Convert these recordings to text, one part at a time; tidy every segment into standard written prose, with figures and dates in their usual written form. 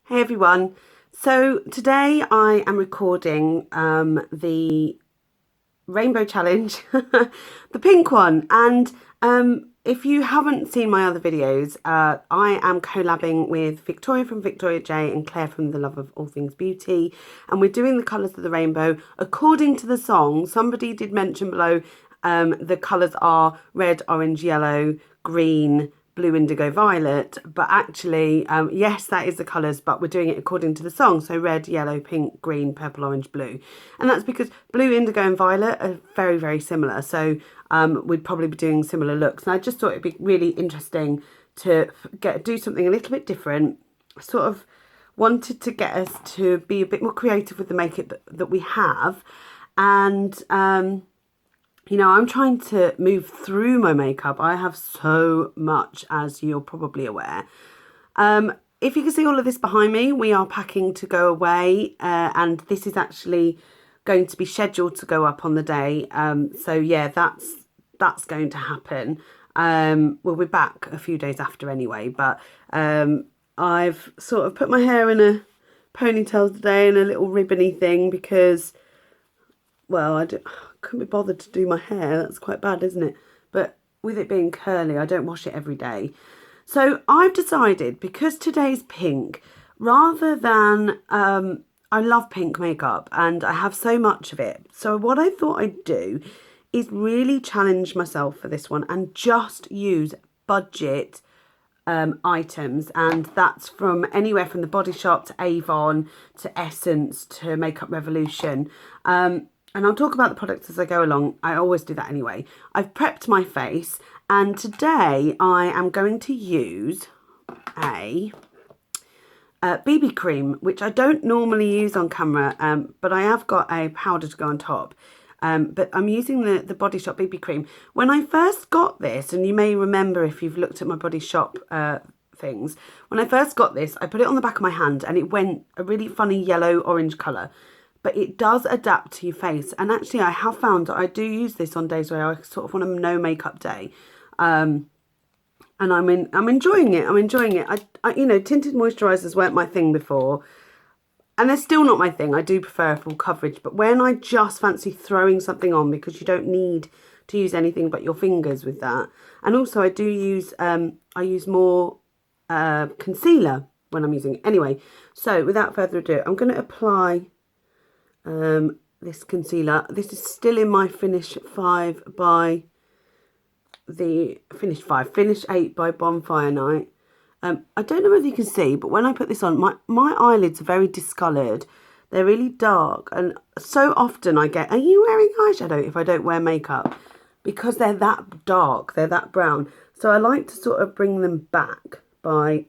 Hey everyone. So today I am recording the Rainbow Challenge, the pink one. And if you haven't seen my other videos, I am collabing with Victoria from Victoria J and Claire from The Love of All Things Beauty. And we're doing the colours of the rainbow according to the song. Somebody did mention below the colours are red, orange, yellow, green, blue, indigo, violet, but actually yes, that is the colours, but we're doing it according to the song. So red, yellow, pink, green, purple, orange, blue. And that's because blue, indigo and violet are very, very similar, so we'd probably be doing similar looks. And I just thought it'd be really interesting to do something a little bit different. Sort of wanted to get us to be a bit more creative with the makeup that we have. And you know, I'm trying to move through my makeup. I have so much, as you're probably aware. If you can see all of this behind me, we are packing to go away, and this is actually going to be scheduled to go up on the day. So yeah, that's going to happen. We'll be back a few days after anyway, but I've sort of put my hair in a ponytail today and a little ribbony thing because, well, I couldn't be bothered to do my hair. That's quite bad, isn't it? But with it being curly, I don't wash it every day. So I've decided, because today's pink, rather than, I love pink makeup and I have so much of it. So what I thought I'd do is really challenge myself for this one and just use budget items, and that's from anywhere from the Body Shop to Avon to Essence to Makeup Revolution. And I'll talk about the products as I go along. I always do that anyway. I've prepped my face, and today I am going to use a BB cream, which I don't normally use on camera, but I have got a powder to go on top. But I'm using the Body Shop BB cream. When I first got this, and you may remember if you've looked at my Body Shop things, when I first got this, I put it on the back of my hand and it went a really funny yellow-orange colour. But it does adapt to your face. And actually, I have found that I do use this on days where I sort of want a no makeup day. And I'm enjoying it. I'm enjoying it. I you know, tinted moisturisers weren't my thing before. And they're still not my thing. I do prefer full coverage. But when I just fancy throwing something on, because you don't need to use anything but your fingers with that. And also I do use, I use more concealer when I'm using it. Anyway, so without further ado, I'm going to apply this concealer. This is still in my Finish 5 by the Finish 8 by Bonfire Night. I don't know whether you can see, but when I put this on, my eyelids are very discoloured. They're really dark, and so often I get, are you wearing eyeshadow if I don't wear makeup? Because they're that dark, they're that brown. So I like to sort of bring them back by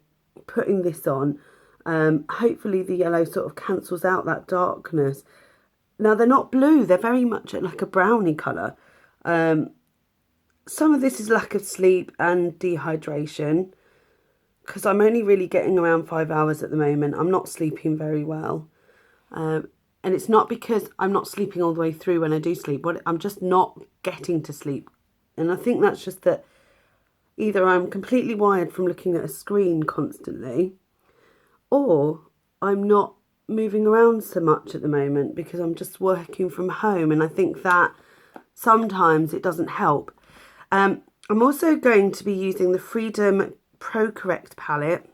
putting this on. Hopefully the yellow sort of cancels out that darkness. Now, they're not blue. They're very much like a brownie colour. Some of this is lack of sleep and dehydration, because I'm only really getting around 5 hours at the moment. I'm not sleeping very well. And it's not because I'm not sleeping all the way through when I do sleep. But I'm just not getting to sleep. And I think that's just that either I'm completely wired from looking at a screen constantly, or I'm not moving around so much at the moment because I'm just working from home, and I think that sometimes it doesn't help. I'm also going to be using the Freedom Pro Correct palette.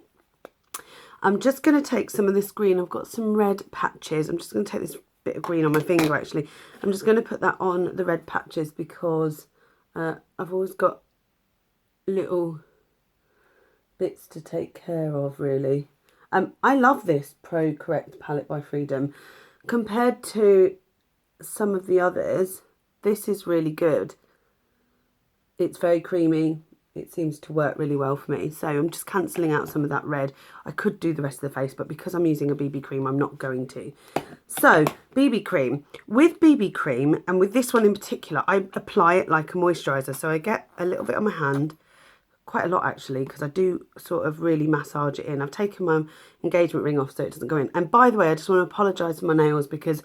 I'm just going to take some of this green. I've got some red patches. I'm just going to take this bit of green on my finger actually. I'm just going to put that on the red patches because I've always got little bits to take care of, really. I love this Pro Correct palette by Freedom. Compared to some of the others, this is really good. It's very creamy. It seems to work really well for me. So I'm just cancelling out some of that red. I could do the rest of the face, but because I'm using a BB cream, I'm not going to. So, BB cream. With BB cream, and with this one in particular, I apply it like a moisturiser. So I get a little bit on my hand. Quite a lot actually, because I do sort of really massage it in. I've taken my engagement ring off so it doesn't go in. And by the way, I just want to apologise for my nails because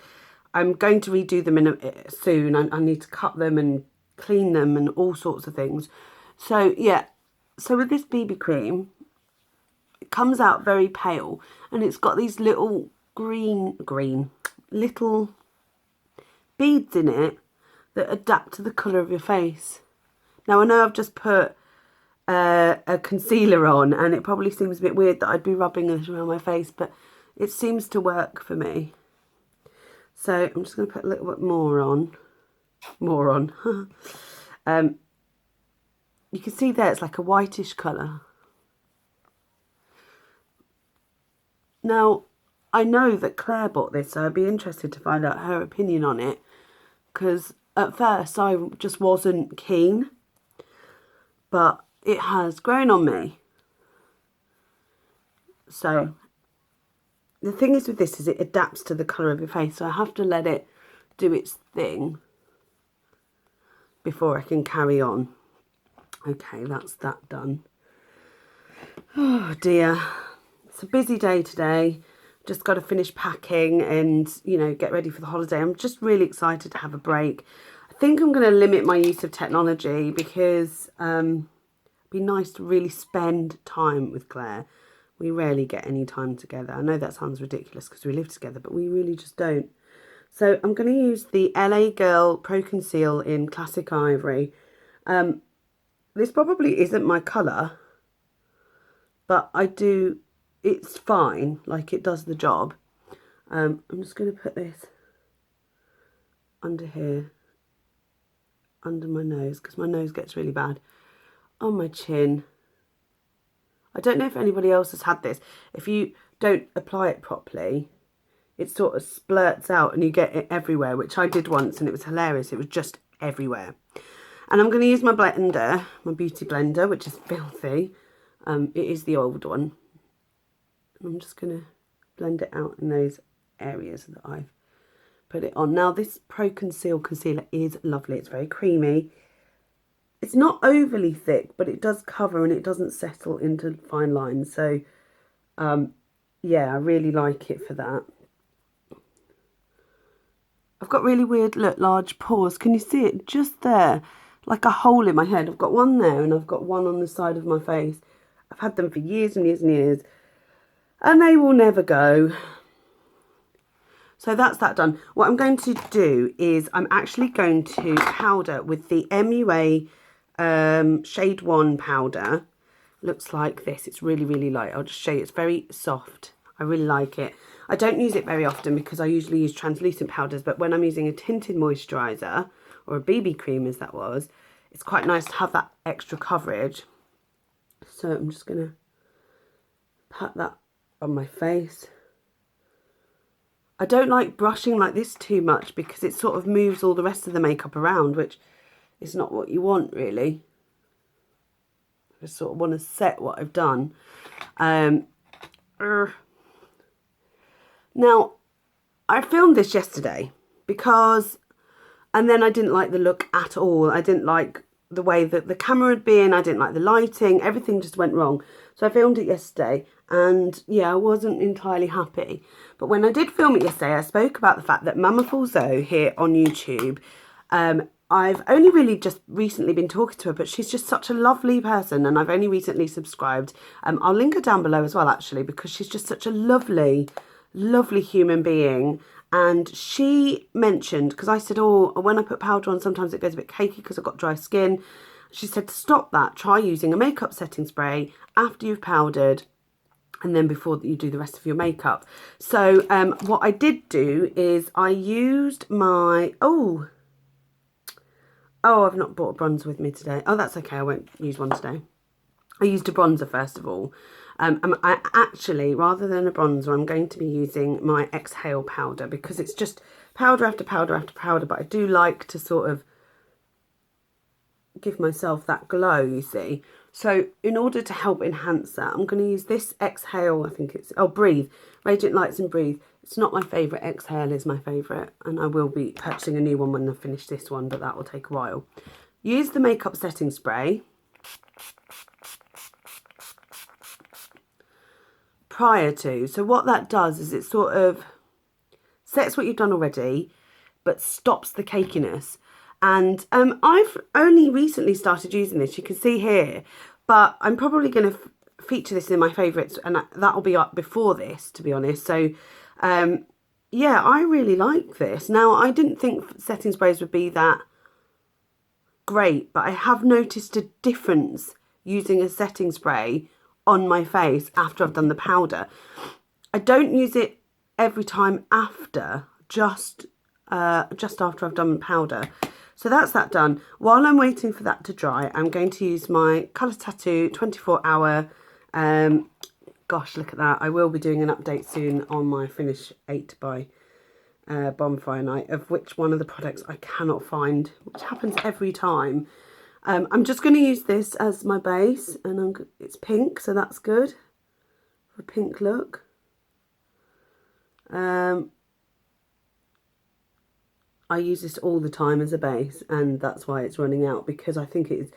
I'm going to redo them soon. I need to cut them and clean them and all sorts of things. So yeah, so with this BB cream, It comes out very pale, and it's got these little little beads in it that adapt to the colour of your face. Now, I know I've just put a concealer on, and it probably seems a bit weird that I'd be rubbing it around my face, but it seems to work for me. So I'm just going to put a little bit more on. You can see there it's like a whitish colour. Now, I know that Claire bought this, so I'd be interested to find out her opinion on it, because at first I just wasn't keen, but it has grown on me. So the thing is with this is it adapts to the colour of your face, so I have to let it do its thing before I can carry on. Okay, that's that done. Oh dear, it's a busy day today. Just got to finish packing and, you know, get ready for the holiday. I'm just really excited to have a break. I think I'm going to limit my use of technology because it'd be nice to really spend time with Claire. We rarely get any time together. I know that sounds ridiculous because we live together, but we really just don't. So I'm going to use the LA Girl Pro Conceal in Classic Ivory. This probably isn't my colour, but it's fine, like it does the job. I'm just going to put this under here, under my nose, because my nose gets really bad, on my chin. I don't know if anybody else has had this. If you don't apply it properly, it sort of splurts out and you get it everywhere, which I did once and it was hilarious. It was just everywhere. And I'm going to use my blender, my beauty blender, which is filthy. It is the old one. And I'm just going to blend it out in those areas that I've put it on. Now, this Pro Conceal concealer is lovely. It's very creamy. It's not overly thick, but it does cover and it doesn't settle into fine lines. So, yeah, I really like it for that. I've got really weird, large pores. Can you see it? Just there, like a hole in my head. I've got one there and I've got one on the side of my face. I've had them for years and years and years, and they will never go. So that's that done. What I'm going to do is I'm actually going to powder with the MUA Shade 1 powder. Looks like this. It's really, really light. I'll just show you. It's very soft. I really like it. I don't use it very often because I usually use translucent powders, but when I'm using a tinted moisturiser, or a BB cream as that was, it's quite nice to have that extra coverage. So I'm just going to pat that on my face. I don't like brushing like this too much because it sort of moves all the rest of the makeup around, which is not what you want really. I just sort of want to set what I've done. Now, I filmed this yesterday because, and then I didn't like the look at all. I didn't like the way that the camera had been. I didn't like the lighting. Everything just went wrong. So I filmed it yesterday and yeah, I wasn't entirely happy. But when I did film it yesterday, I spoke about the fact that Mama Fulzo here on YouTube, I've only really just recently been talking to her, but she's just such a lovely person and I've only recently subscribed. I'll link her down below as well, actually, because she's just such a lovely, lovely human being. And she mentioned, because I said, oh, when I put powder on, sometimes it goes a bit cakey because I've got dry skin. She said to stop that, try using a makeup setting spray after you've powdered and then before you do the rest of your makeup. So what I did do is I used my, oh, I've not brought a bronzer with me today. Oh, that's okay, I won't use one today. I used a bronzer first of all. I actually, rather than a bronzer, I'm going to be using my Exhale powder because it's just powder after powder after powder, but I do like to sort of give myself that glow, you see. So in order to help enhance that, I'm going to use this Exhale, I think it's, Breathe, Radiant Lights and Breathe. It's not my favourite, Exhale is my favourite, and I will be purchasing a new one when I finish this one, but that will take a while. Use the makeup setting spray prior to. So what that does is it sort of sets what you've done already, but stops the cakiness. And I've only recently started using this, you can see here, but I'm probably going to feature this in my favourites, and that'll be up before this, to be honest. So yeah, I really like this. Now, I didn't think setting sprays would be that great, but I have noticed a difference using a setting spray on my face after I've done the powder. I don't use it every time after, just after I've done the powder. So that's that done. While I'm waiting for that to dry, I'm going to use my Colour Tattoo 24-hour. Gosh, look at that. I will be doing an update soon on my Finish 8 by Bonfire Night, of which one of the products I cannot find, which happens every time. I'm just going to use this as my base, and it's pink, so that's good for a pink look. I use this all the time as a base, and that's why it's running out, because I think it's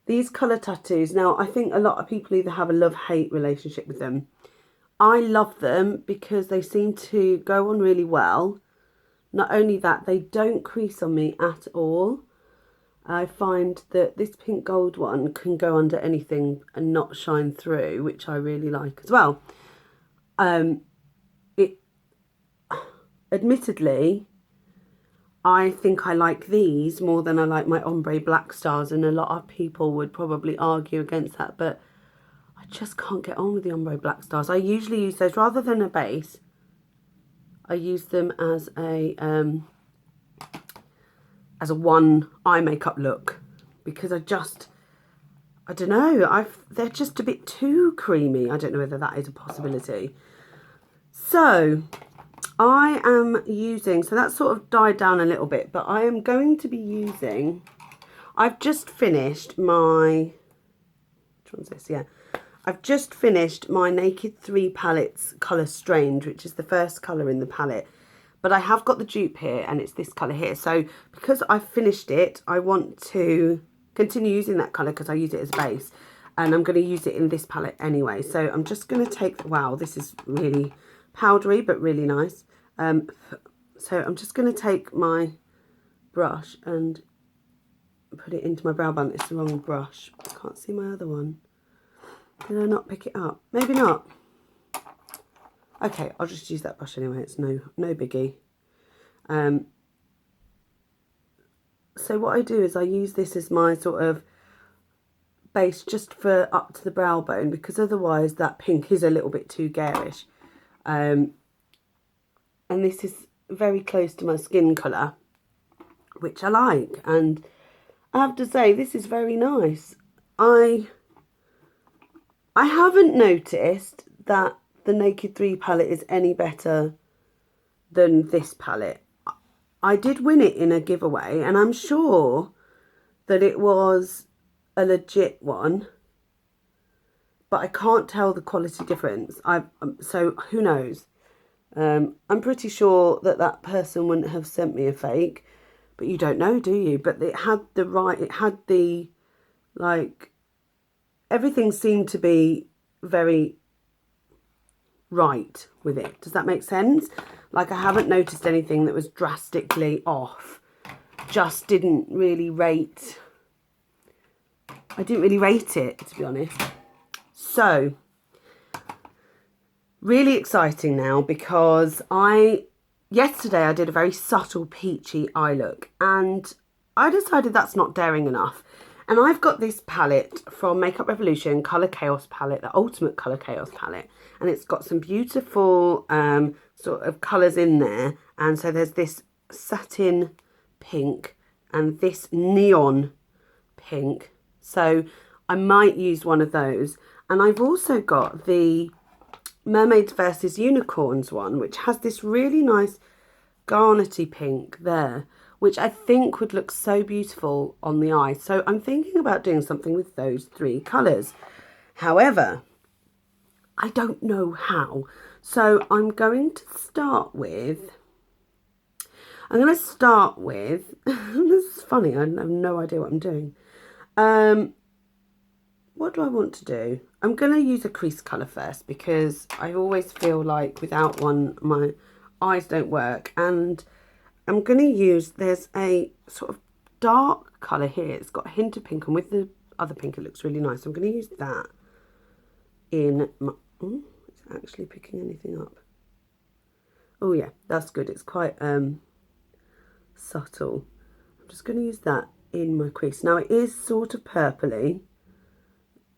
these colour tattoos. Now, I think a lot of people either have a love-hate relationship with them. I love them because they seem to go on really well. Not only that, they don't crease on me at all. I find that this pink gold one can go under anything and not shine through, which I really like as well. Admittedly, I think I like these more than I like my ombre black stars, and a lot of people would probably argue against that, but I just can't get on with the ombre black stars. I usually use those rather than a base. I use them as a one eye makeup look, because I don't know, they're just a bit too creamy. I don't know whether that is a possibility. So I am using, so that's sort of died down a little bit, but I am going to be using, I've just finished my, which one's this? Yeah. I've just finished my Naked 3 palettes colour Strange, which is the first colour in the palette. But I have got the dupe here, and it's this colour here. So because I've finished it, I want to continue using that colour because I use it as a base. And I'm going to use it in this palette anyway. So I'm just going to take, wow, this is really powdery, but really nice. So I'm just going to take my brush and put it into my brow band. It's the wrong brush. I can't see my other one. Did I not pick it up? Maybe not. Okay, I'll just use that brush anyway. It's no biggie. So what I do is I use this as my sort of base just for up to the brow bone, because otherwise that pink is a little bit too garish. And this is very close to my skin colour, which I like. And I have to say, this is very nice. I haven't noticed that the Naked 3 palette is any better than this palette. I did win it in a giveaway, and I'm sure that it was a legit one, but I can't tell the quality difference. So who knows? I'm pretty sure that that person wouldn't have sent me a fake, but you don't know, do you? But it had the like, everything seemed to be very right with it. Does that make sense? Like, I haven't noticed anything that was drastically off. Just didn't really rate. I didn't really rate it, to be honest. So, really exciting now, because yesterday I did a very subtle peachy eye look, and I decided that's not daring enough. And I've got this palette from Makeup Revolution, Colour Chaos palette, the Ultimate Colour Chaos palette. And it's got some beautiful sort of colours in there. And so there's this satin pink and this neon pink. So I might use one of those. And I've also got the Mermaids versus Unicorns one, which has this really nice garnety pink there, which I think would look so beautiful on the eye. So I'm thinking about doing something with those three colours. However, I don't know how. So I'm going to start with, this is funny, I have no idea what I'm doing. What do I want to do? I'm going to use a crease colour first, because I always feel like without one, my eyes don't work. And I'm going to use, there's a sort of dark colour here. It's got a hint of pink, and with the other pink it looks really nice. I'm going to use that. in my... Oh, it's actually picking anything up. Oh yeah, that's good. It's quite subtle. I'm just going to use that in my crease. Now it is sort of purpley,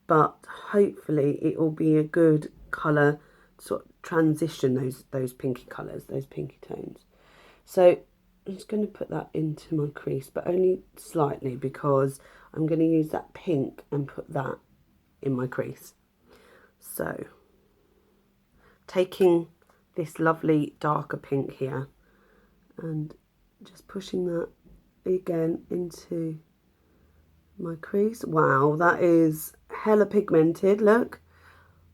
but hopefully it will be a good colour to sort of transition those pinky colours, those pinky tones. So I'm just going to put that into my crease, but only slightly, because I'm going to use that pink and put that in my crease. So taking this lovely darker pink here and just pushing that again into my crease. Wow, that is hella pigmented, look.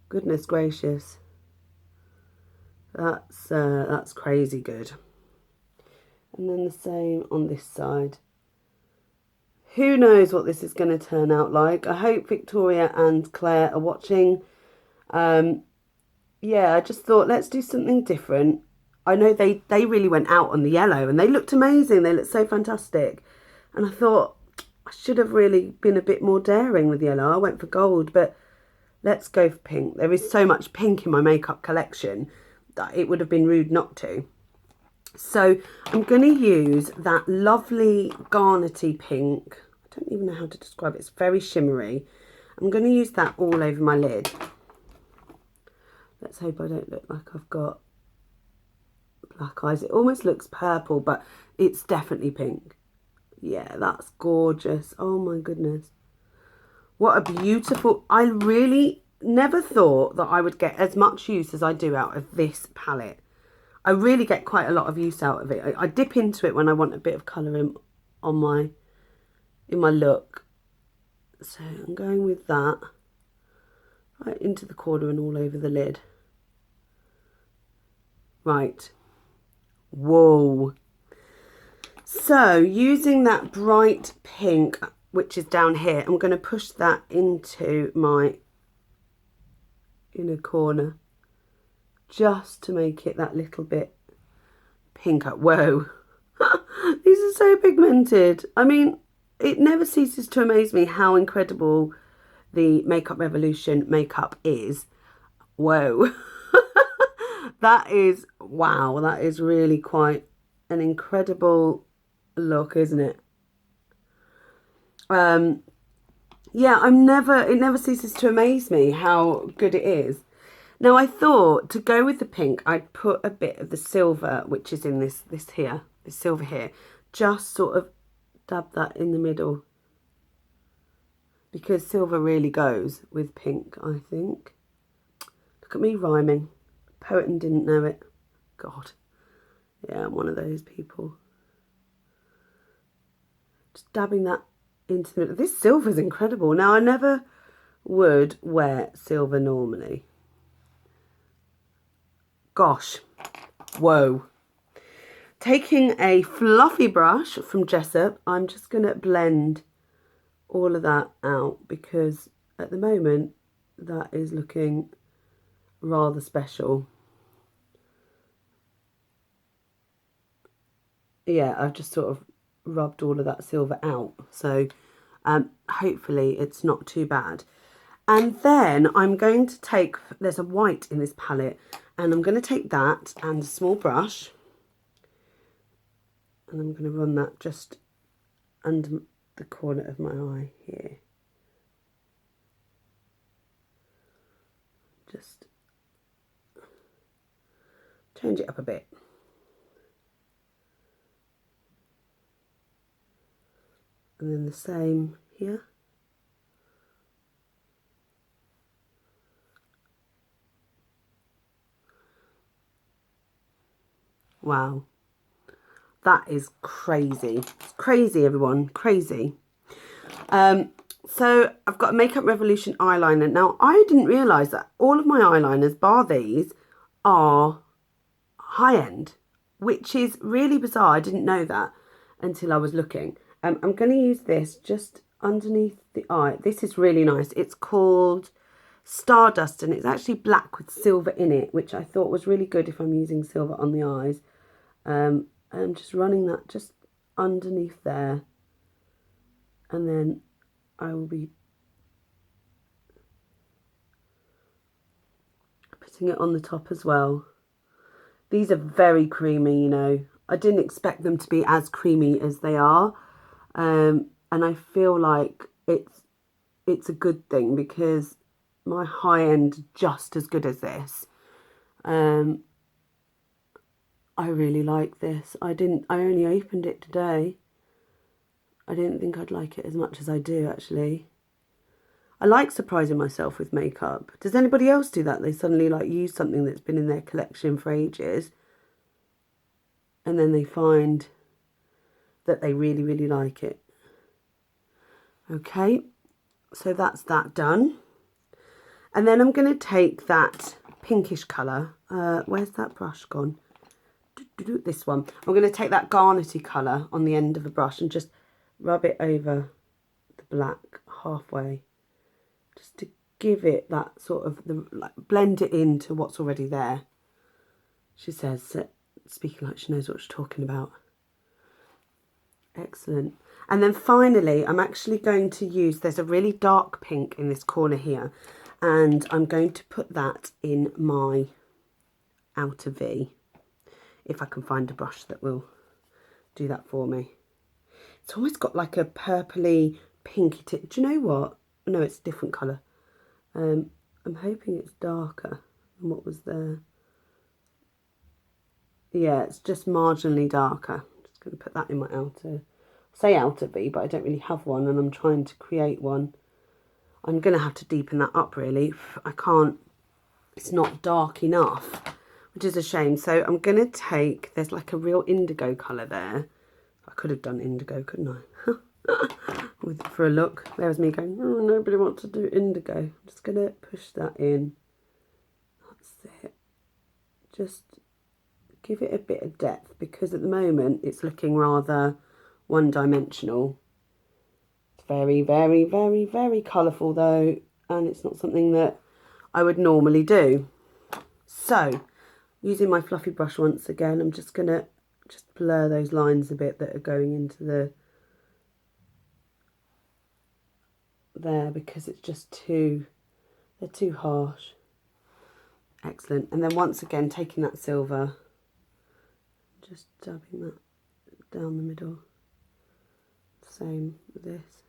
Goodness gracious. That's crazy good. And then the same on this side. Who knows what this is going to turn out like. I hope Victoria and Claire are watching. Yeah, I just thought, let's do something different. I know they really went out on the yellow and they looked amazing. They looked so fantastic. And I thought, I should have really been a bit more daring with yellow. I went for gold, but let's go for pink. There is so much pink in my makeup collection that it would have been rude not to. So I'm going to use that lovely garnety pink. I don't even know how to describe it. It's very shimmery. I'm going to use that all over my lid. Let's hope I don't look like I've got black eyes. It almost looks purple, but it's definitely pink. Yeah, that's gorgeous. Oh my goodness. What a beautiful... I really never thought that I would get as much use as I do out of this palette. I really get quite a lot of use out of it. I dip into it when I want a bit of colour in my look. So I'm going with that right into the corner and all over the lid. Right. Whoa. So using that bright pink, which is down here, I'm going to push that into my inner corner just to make it that little bit pinker. Whoa. These are so pigmented. I mean, it never ceases to amaze me how incredible the Makeup Revolution makeup is. Whoa. That is, wow, that is really quite an incredible look, isn't it? Yeah, it never ceases to amaze me how good it is. Now I thought to go with the pink, I'd put a bit of the silver, which is in this silver here, just sort of dab that in the middle, because silver really goes with pink, I think. Look at me rhyming. Poet and didn't know it. God. Yeah, I'm one of those people. Just dabbing that into the middle. This silver is incredible. Now, I never would wear silver normally. Gosh. Whoa. Taking a fluffy brush from Jessup, I'm just going to blend all of that out, because at the moment that is looking rather special. Yeah, I've just sort of rubbed all of that silver out, so hopefully it's not too bad. And then I'm going to take, there's a white in this palette, and I'm going to take that and a small brush, and I'm going to run that just under the corner of my eye here. Just change it up a bit. And then the same here. Wow. That is crazy. It's crazy, everyone. Crazy. So I've got a Makeup Revolution eyeliner. Now, I didn't realise that all of my eyeliners, bar these, are high-end, which is really bizarre. I didn't know that until I was looking. I'm going to use this just underneath the eye. This is really nice. It's called Stardust, and it's actually black with silver in it, which I thought was really good if I'm using silver on the eyes. I'm just running that just underneath there, and then I will be putting it on the top as well. These are very creamy, you know. I didn't expect them to be as creamy as they are. And I feel like it's a good thing because my high end is just as good as this. I really like this. I only opened it today. I didn't think I'd like it as much as I do, actually. I like surprising myself with makeup. Does anybody else do that? They suddenly like use something that's been in their collection for ages and then they find that they really, really like it. Okay, so that's that done. And then I'm going to take that pinkish colour. Where's that brush gone? This one. I'm going to take that garnety colour on the end of a brush and just rub it over the black halfway. Just to give it that sort of, like, blend it into what's already there. She says, speaking like she knows what she's talking about. Excellent. And then finally, I'm actually going to use, there's a really dark pink in this corner here, and I'm going to put that in my outer V, if I can find a brush that will do that for me. It's almost got like a purpley, pinky tint. Do you know what? No, it's a different colour. I'm hoping it's darker than what was there. Yeah, it's just marginally darker. I'm just going to put that in my outer, say outer V, but I don't really have one and I'm trying to create one. I'm going to have to deepen that up really. I can't, it's not dark enough, which is a shame. So I'm going to take, there's like a real indigo colour there. I could have done indigo, couldn't I? For a look. There was me going, oh, nobody wants to do indigo. I'm just going to push that in. That's it. Just give it a bit of depth because at the moment it's looking rather one-dimensional. It's very, very, very, very colourful though, and it's not something that I would normally do. So, using my fluffy brush once again, I'm just going to just blur those lines a bit that are going into the there because it's just they're too harsh. Excellent. And then once again taking that silver, just dabbing that down the middle. Same with this.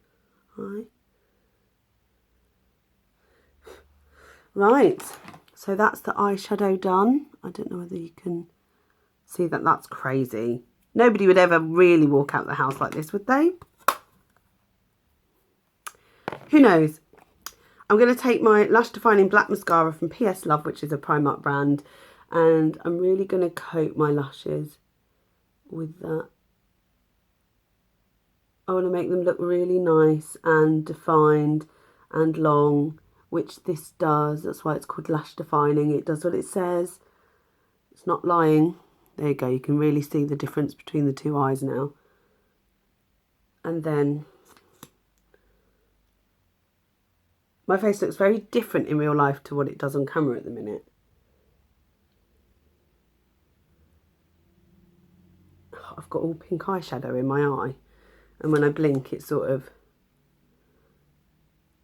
Right, so that's the eyeshadow done. I don't know whether you can see that. That's crazy. Nobody would ever really walk out the house like this, would they? Who knows? I'm going to take my Lash Defining Black Mascara from PS Love, which is a Primark brand, and I'm really going to coat my lashes with that. I want to make them look really nice and defined and long, which this does. That's why it's called Lash Defining. It does what it says. It's not lying. There you go. You can really see the difference between the two eyes now. And then my face looks very different in real life to what it does on camera at the minute. I've got all pink eyeshadow in my eye, and when I blink it's sort of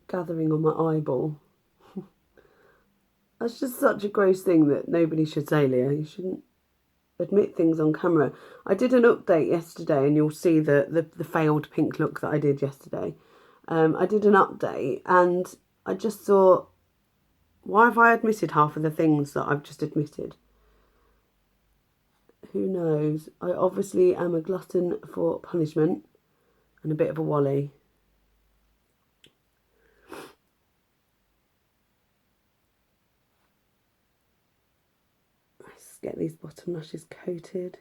gathering on my eyeball. That's just such a gross thing that nobody should say, Leah. You shouldn't admit things on camera. I did an update yesterday and you'll see the failed pink look that I did yesterday. I did an update and I just thought, why have I admitted half of the things that I've just admitted? Who knows? I obviously am a glutton for punishment and a bit of a wally. Let's get these bottom lashes coated.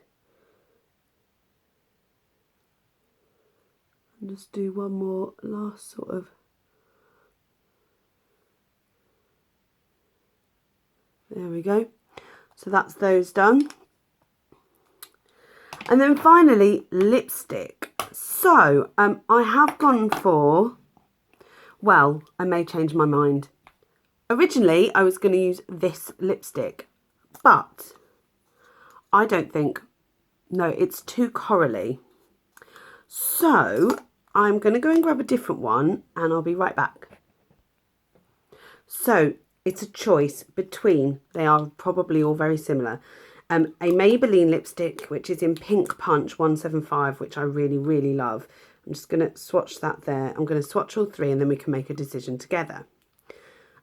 And just do one more last sort of. There we go. So that's those done. And then finally, lipstick. So I have gone for, well, I may change my mind. Originally, I was going to use this lipstick, but I don't think, no, it's too corally. So I'm going to go and grab a different one and I'll be right back. So it's a choice between, they are probably all very similar, a Maybelline lipstick, which is in Pink Punch 175, which I really, really love. I'm just going to swatch that there. I'm going to swatch all three and then we can make a decision together.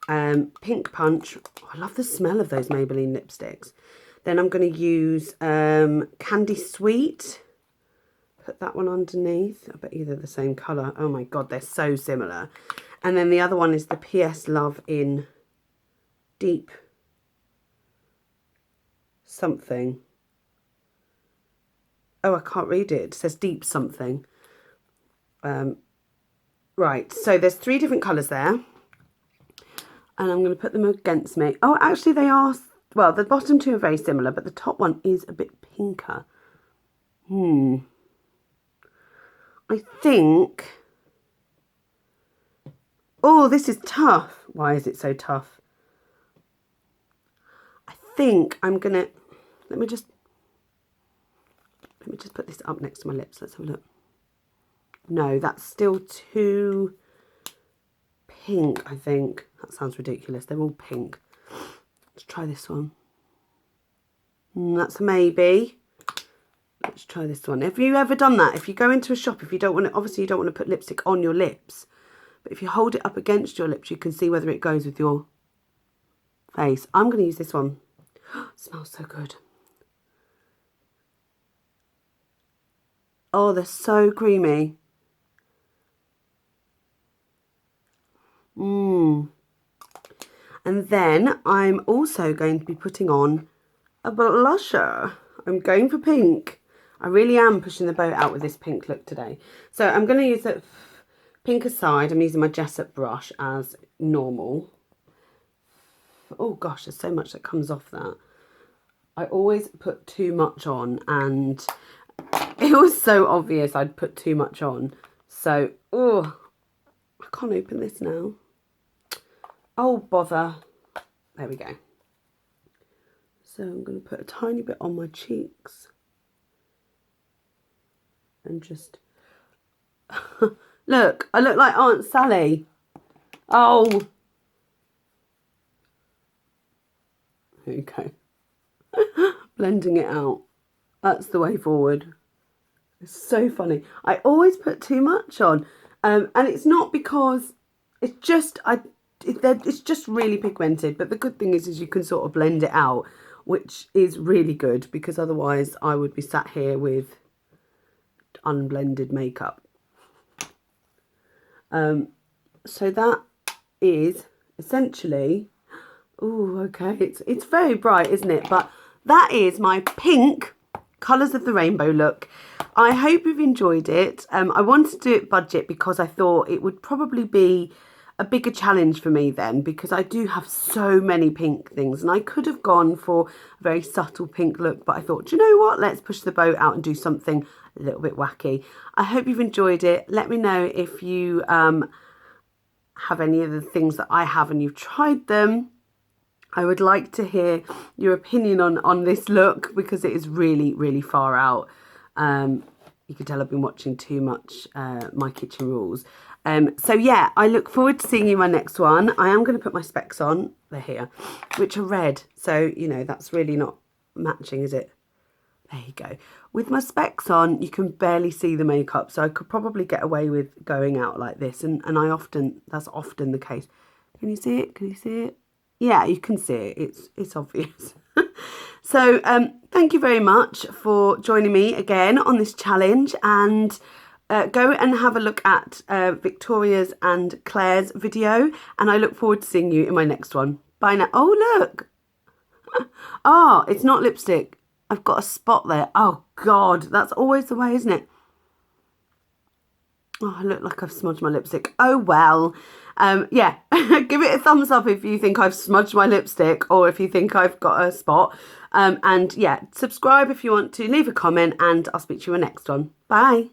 Pink Punch. Oh, I love the smell of those Maybelline lipsticks. Then I'm going to use Candy Sweet. Put that one underneath. I bet you they're the same colour. Oh my God, they're so similar. And then the other one is the PS Love in Deep something. Oh, I can't read it. It says Deep something. Right, so there's three different colours there. And I'm going to put them against me. Oh, actually they are, well, the bottom two are very similar, but the top one is a bit pinker. I think, oh, this is tough. Why is it so tough? I think I'm going to, let me just put this up next to my lips. Let's have a look. No, that's still too pink, I think. That sounds ridiculous. They're all pink. Let's try this one. That's a maybe. Let's try this one. Have you ever done that? If you go into a shop, if you don't want to, obviously you don't want to put lipstick on your lips, but if you hold it up against your lips, you can see whether it goes with your face. I'm going to use this one. It smells so good. Oh, they're so creamy. And then I'm also going to be putting on a blusher. I'm going for pink. I really am pushing the boat out with this pink look today. So I'm going to use it pink aside. I'm using my Jessup brush as normal. Oh gosh, there's so much that comes off that. I always put too much on and it was so obvious I'd put too much on. So, oh, I can't open this now. Oh, bother. There we go. So I'm going to put a tiny bit on my cheeks. And just... Look, I look like Aunt Sally. Oh. There you go. Blending it out. That's the way forward. It's so funny. I always put too much on. And it's not because... It's just... It's just really pigmented, but the good thing is you can sort of blend it out, which is really good, because otherwise I would be sat here with unblended makeup. So that is essentially, oh, okay, it's very bright, isn't it? But that is my pink Colours of the Rainbow look. I hope you've enjoyed it. I wanted to do it budget because I thought it would probably be a bigger challenge for me then, because I do have so many pink things and I could have gone for a very subtle pink look, but I thought, do you know what, let's push the boat out and do something a little bit wacky. I hope you've enjoyed it. Let me know if you have any of the things that I have and you've tried them. I would like to hear your opinion on this look, because it is really, really far out. You can tell I've been watching too much My Kitchen Rules. So yeah, I look forward to seeing you in my next one. I am going to put my specs on, they're here, which are red. So, you know, that's really not matching, is it? There you go. With my specs on, you can barely see the makeup. So I could probably get away with going out like this. And that's often the case. Can you see it? Can you see it? Yeah, you can see it. It's obvious. So thank you very much for joining me again on this challenge, and go and have a look at Victoria's and Claire's video, and I look forward to seeing you in my next one. Bye now. Oh, look. Oh, it's not lipstick. I've got a spot there. Oh, God. That's always the way, isn't it? Oh, I look like I've smudged my lipstick. Oh, well. Yeah, give it a thumbs up if you think I've smudged my lipstick, or if you think I've got a spot. And yeah, subscribe if you want to. Leave a comment, and I'll speak to you in the next one. Bye.